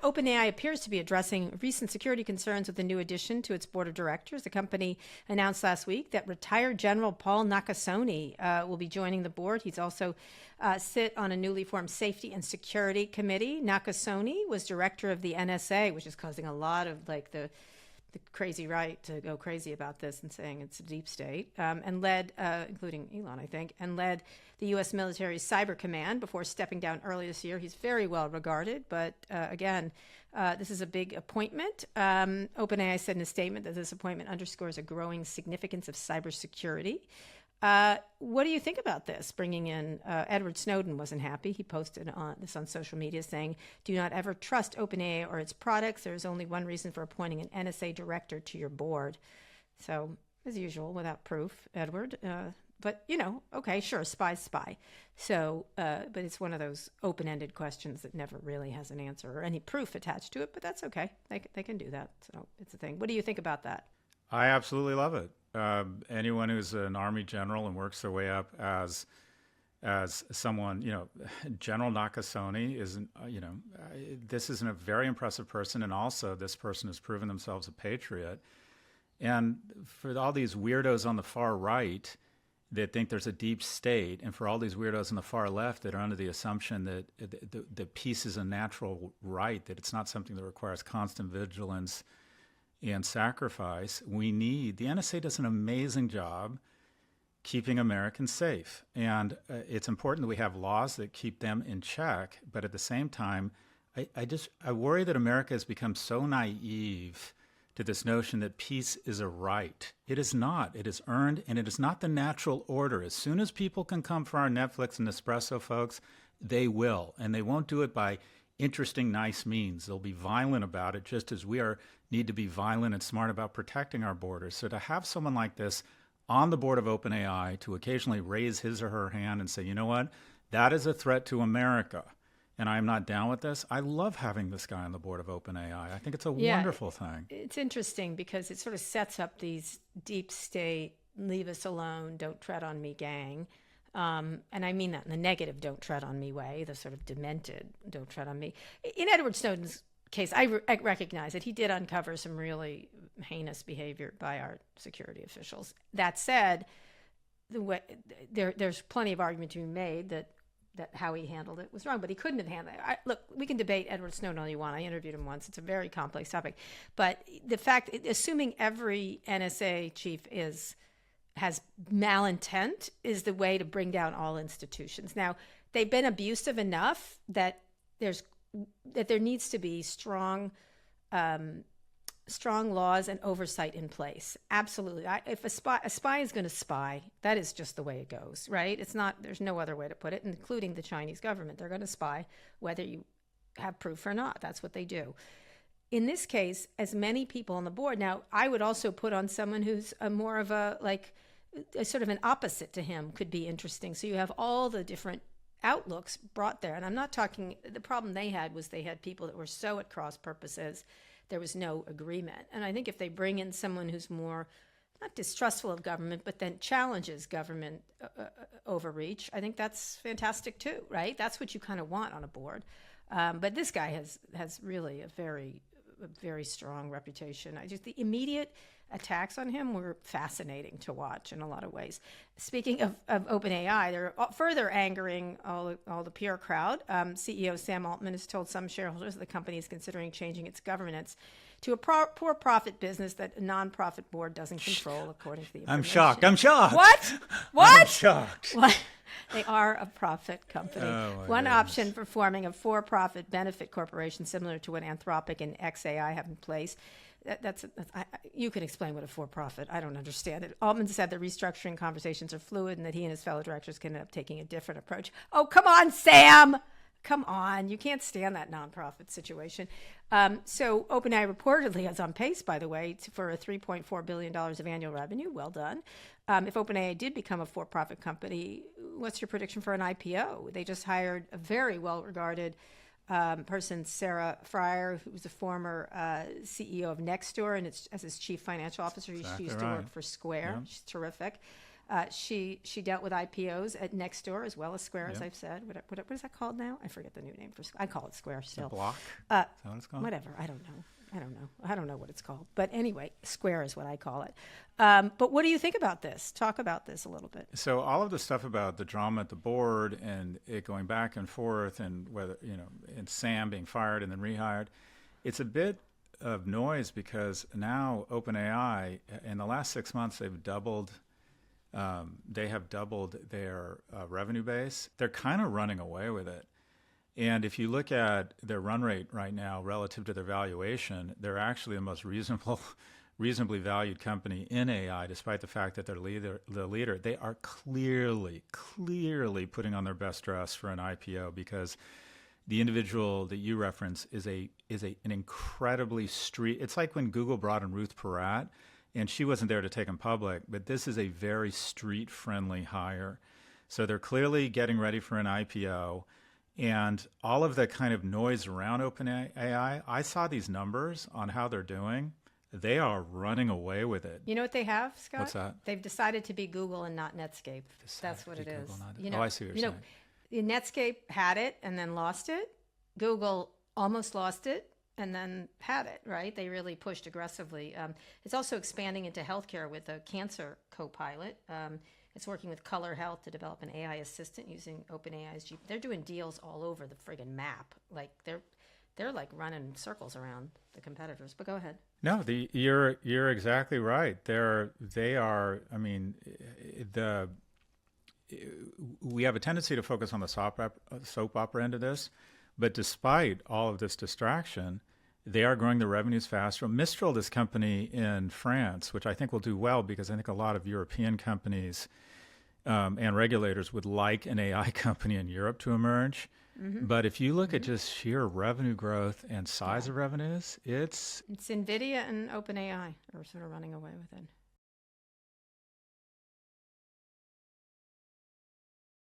OpenAI appears to be addressing recent security concerns with a new addition to its board of directors. The company announced last week that retired General Paul Nakasone will be joining the board. He's also sit on a newly formed Safety and Security Committee. Nakasone was director of the NSA, which is causing a lot of the crazy right to go crazy about this and saying it's a deep state, and led, including Elon, I think, and led the U.S. military's cyber command before stepping down early this year. He's very well regarded, but again, this is a big appointment. OpenAI said in a statement that this appointment underscores a growing significance of cybersecurity. What do you think about this? Bringing in Edward Snowden wasn't happy. He posted this on social media saying, "Do not ever trust OpenAI or its products. There is only one reason for appointing an NSA director to your board." So, as usual, without proof, Edward. But, okay, sure, spy's spy. So, but it's one of those open-ended questions that never really has an answer or any proof attached to it, but that's okay. They can do that. So it's a thing. What do you think about that? I absolutely love it. Anyone who's an Army general and works their way up as someone, General Nakasone isn't, this isn't a very impressive person. And also this person has proven themselves a patriot. And for all these weirdos on the far right that think there's a deep state, and for all these weirdos on the far left that are under the assumption that the peace is a natural right, that it's not something that requires constant vigilance and sacrifice, the NSA does an amazing job keeping Americans safe. And it's important that we have laws that keep them in check. But at the same time, I worry that America has become so naive to this notion that peace is a right. It is not. It is earned, and it is not the natural order. As soon as people can come for our Netflix and Nespresso, folks, they will. And they won't do it by interesting, nice means. They'll be violent about it, just as we need to be violent and smart about protecting our borders. So to have someone like this on the board of OpenAI to occasionally raise his or her hand and say, you know what, that is a threat to America, and I'm not down with this. I love having this guy on the board of OpenAI. I think it's a wonderful thing. It's interesting because it sort of sets up these deep state, leave us alone, don't tread on me gang. And I mean that in the negative, don't tread on me way, the sort of demented, don't tread on me. In Edward Snowden's case, I recognize that he did uncover some really heinous behavior by our security officials. That said, there's plenty of argument to be made that how he handled it was wrong, but he couldn't have handled it. Look, we can debate Edward Snowden all you want. I interviewed him once. It's a very complex topic. But the fact, assuming every NSA chief has malintent, is the way to bring down all institutions. Now, they've been abusive enough that there needs to be strong laws and oversight in place. Absolutely. If a spy is going to spy, that is just the way it goes, right? There's no other way to put it, including the Chinese government. They're going to spy whether you have proof or not. That's what they do. In this case, as many people on the board, now I would also put on someone who's more of a sort of an opposite to him could be interesting. So you have all the different outlooks brought there. And I'm not talking, the problem they had was they had people that were so at cross purposes, there was no agreement. And I think if they bring in someone who's more, not distrustful of government, but then challenges government overreach, I think that's fantastic too, right? That's what you kind of want on a board. But this guy has really a very strong reputation. The immediate attacks on him were fascinating to watch in a lot of ways. Speaking of OpenAI, they're further angering all the PR crowd. CEO Sam Altman has told some shareholders that the company is considering changing its governance to a for-profit business that a nonprofit board doesn't control, according to the information. I'm shocked. What? I'm shocked. What? They are a profit company. One goodness. option for forming a for-profit benefit corporation similar to what Anthropic and XAI have in place. You can explain what a for-profit. I don't understand it. Altman said the restructuring conversations are fluid and that he and his fellow directors can end up taking a different approach. Oh, come on, Sam. Come on. You can't stand that nonprofit situation. So OpenAI reportedly is on pace, by the way, for a $3.4 billion of annual revenue. Well done. If OpenAI did become a for-profit company, what's your prediction for an IPO? They just hired a very well-regarded person, Sarah Fryer, who was a former CEO of Nextdoor, and as his chief financial officer, she used to work for Square. Yeah. She's terrific. She dealt with IPOs at Nextdoor as well as Square, as Yeah. I've said. What is that called now? I forget the new name for Square. I call it Square still. Block? Uh, Is that what it's called? Whatever. I don't know. I don't know what it's called. But anyway, Square is what I call it. But what do you think about this? Talk about this a little bit. So all of the stuff about the drama at the board and it going back and forth and whether, and Sam being fired and then rehired, it's a bit of noise because now OpenAI, in the last 6 months, they have doubled their revenue base. They're kind of running away with it. And if you look at their run rate right now relative to their valuation, they're actually the most reasonably valued company in AI, despite the fact that they're the leader. They are clearly putting on their best dress for an IPO because the individual that you reference is an incredibly street. It's like when Google brought in Ruth Porat, and she wasn't there to take them public, but this is a very street-friendly hire. So they're clearly getting ready for an IPO. And all of the kind of noise around OpenAI, I saw these numbers on how they're doing. They are running away with it. You know what they have, Scott? What's that? They've decided to be Google and not Netscape. That's what it is. I see what you're saying. Netscape had it and then lost it. Google almost lost it and then had it, right? They really pushed aggressively. It's also expanding into healthcare with a cancer co-pilot. It's working with Color Health to develop an AI assistant using OpenAI's GPU. They're doing deals all over the friggin' map. Like they're like running circles around the competitors. But go ahead. No, you're exactly right. They are. I mean, we have a tendency to focus on the soap opera end of this, but despite all of this distraction, they are growing their revenues faster. Mistral, this company in France, which I think will do well because I think a lot of European companies and regulators would like an AI company in Europe to emerge. Mm-hmm. But if you look at just sheer revenue growth and size of revenues, it's NVIDIA and OpenAI are sort of running away with it.